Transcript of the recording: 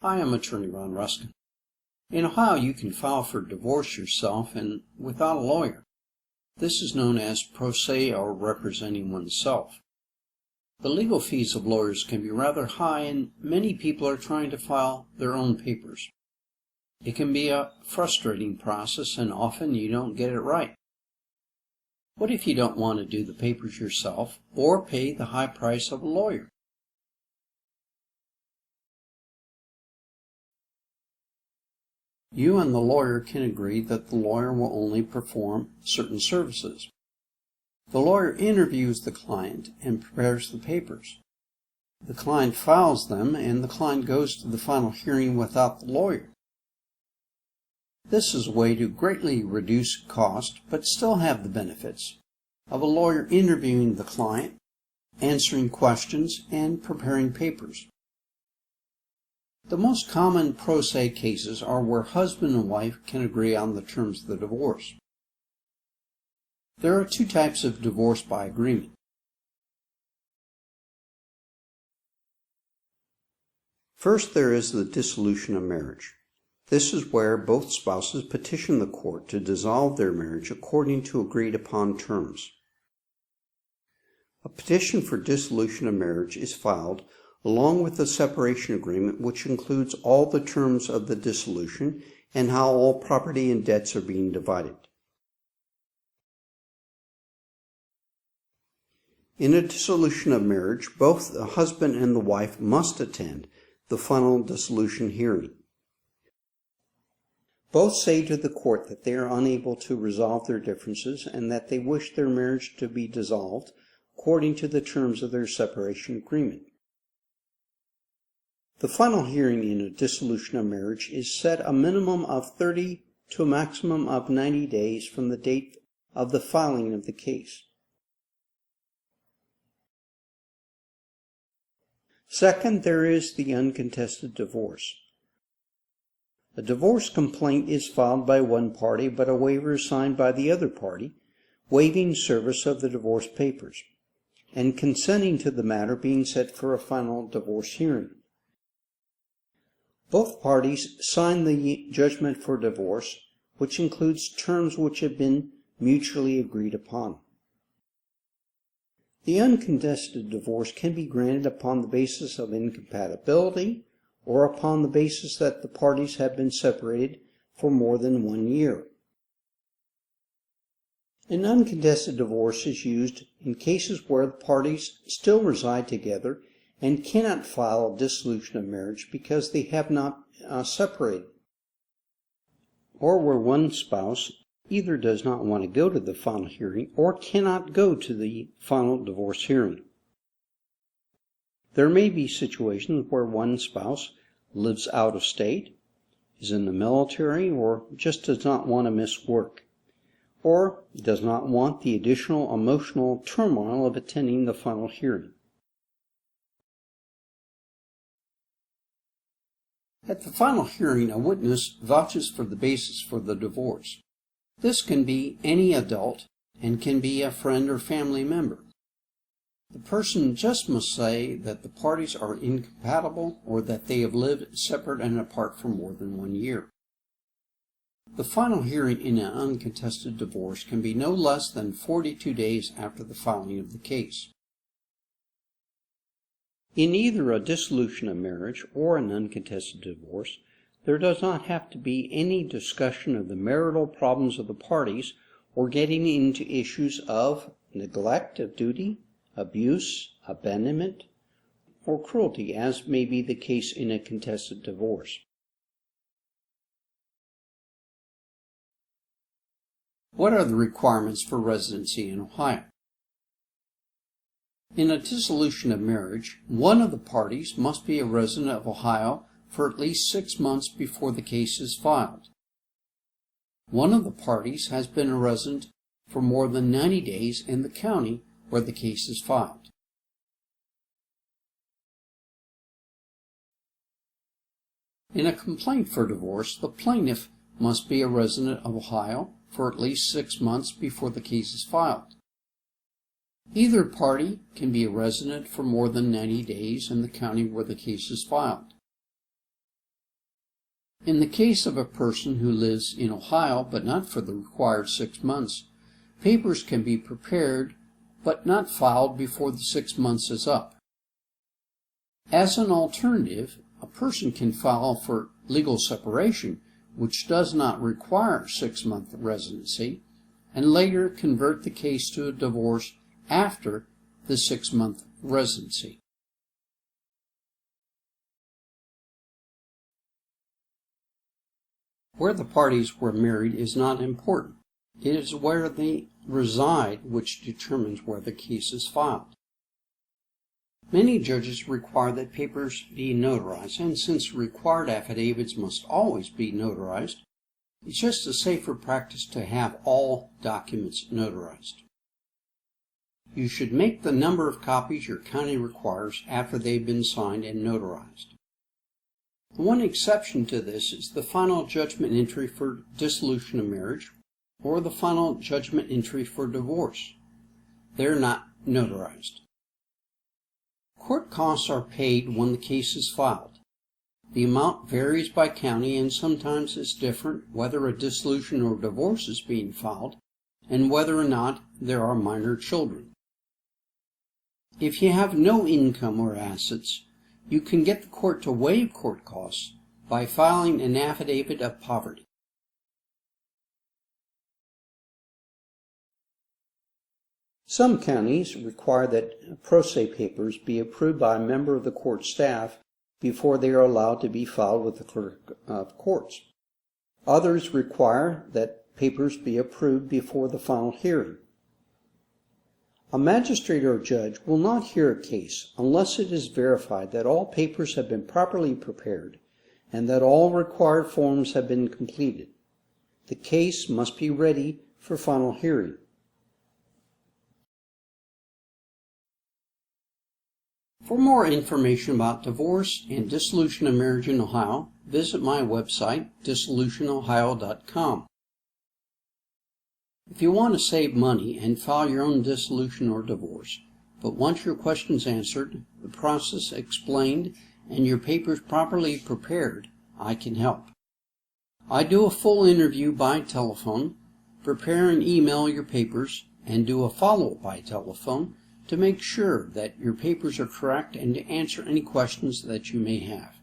Hi, I'm Attorney Ron Ruskin. In Ohio, you can file for divorce yourself and without a lawyer. This is known as pro se or representing oneself. The legal fees of lawyers can be rather high, and many people are trying to file their own papers. It can be a frustrating process, and often you don't get it right. What if you don't want to do the papers yourself or pay the high price of a lawyer? You and the lawyer can agree that the lawyer will only perform certain services. The lawyer interviews the client and prepares the papers. The client files them, and the client goes to the final hearing without the lawyer. This is a way to greatly reduce cost, but still have the benefits of a lawyer interviewing the client, answering questions, and preparing papers. The most common pro se cases are where husband and wife can agree on the terms of the divorce. There are two types of divorce by agreement. First, there is the dissolution of marriage. This is where both spouses petition the court to dissolve their marriage according to agreed upon terms. A petition for dissolution of marriage is filed along with the separation agreement, which includes all the terms of the dissolution and how all property and debts are being divided. In a dissolution of marriage, both the husband and the wife must attend the final dissolution hearing. Both say to the court that they are unable to resolve their differences and that they wish their marriage to be dissolved according to the terms of their separation agreement. The final hearing in a dissolution of marriage is set a minimum of 30 to a maximum of 90 days from the date of the filing of the case. Second, there is the uncontested divorce. A divorce complaint is filed by one party, but a waiver is signed by the other party, waiving service of the divorce papers, and consenting to the matter being set for a final divorce hearing. Both parties sign the judgment for divorce, which includes terms which have been mutually agreed upon. The uncontested divorce can be granted upon the basis of incompatibility or upon the basis that the parties have been separated for more than 1 year. An uncontested divorce is used in cases where the parties still reside together and cannot file a dissolution of marriage because they have not separated, or where one spouse either does not want to go to the final hearing or cannot go to the final divorce hearing. There may be situations where one spouse lives out of state, is in the military, or just does not want to miss work, or does not want the additional emotional turmoil of attending the final hearing. At the final hearing, a witness vouches for the basis for the divorce. This can be any adult and can be a friend or family member. The person just must say that the parties are incompatible or that they have lived separate and apart for more than 1 year. The final hearing in an uncontested divorce can be no less than 42 days after the filing of the case. In either a dissolution of marriage or an uncontested divorce, there does not have to be any discussion of the marital problems of the parties or getting into issues of neglect of duty, abuse, abandonment, or cruelty, as may be the case in a contested divorce. What are the requirements for residency in Ohio? In a dissolution of marriage, one of the parties must be a resident of Ohio for at least 6 months before the case is filed. One of the parties has been a resident for more than 90 days in the county where the case is filed. In a complaint for divorce, the plaintiff must be a resident of Ohio for at least 6 months before the case is filed. Either party can be a resident for more than 90 days in the county where the case is filed. In the case of a person who lives in Ohio but not for the required 6 months, papers can be prepared but not filed before the 6 months is up. As an alternative, a person can file for legal separation, which does not require 6-month residency, and later convert the case to a divorce after the 6-month residency. Where the parties were married is not important. It is where they reside which determines where the case is filed. Many judges require that papers be notarized, and since required affidavits must always be notarized, it's just a safer practice to have all documents notarized. You should make the number of copies your county requires after they've been signed and notarized. The one exception to this is the final judgment entry for dissolution of marriage or the final judgment entry for divorce. They're not notarized. Court costs are paid when the case is filed. The amount varies by county and sometimes it's different whether a dissolution or divorce is being filed and whether or not there are minor children. If you have no income or assets, you can get the court to waive court costs by filing an affidavit of poverty. Some counties require that pro se papers be approved by a member of the court staff before they are allowed to be filed with the clerk of courts. Others require that papers be approved before the final hearing. A magistrate or judge will not hear a case unless it is verified that all papers have been properly prepared and that all required forms have been completed. The case must be ready for final hearing. For more information about divorce and dissolution of marriage in Ohio, visit my website, dissolutionohio.com. If you want to save money and file your own dissolution or divorce, but want your questions answered, the process explained, and your papers properly prepared, I can help. I do a full interview by telephone, prepare and email your papers, and do a follow-up by telephone to make sure that your papers are correct and to answer any questions that you may have.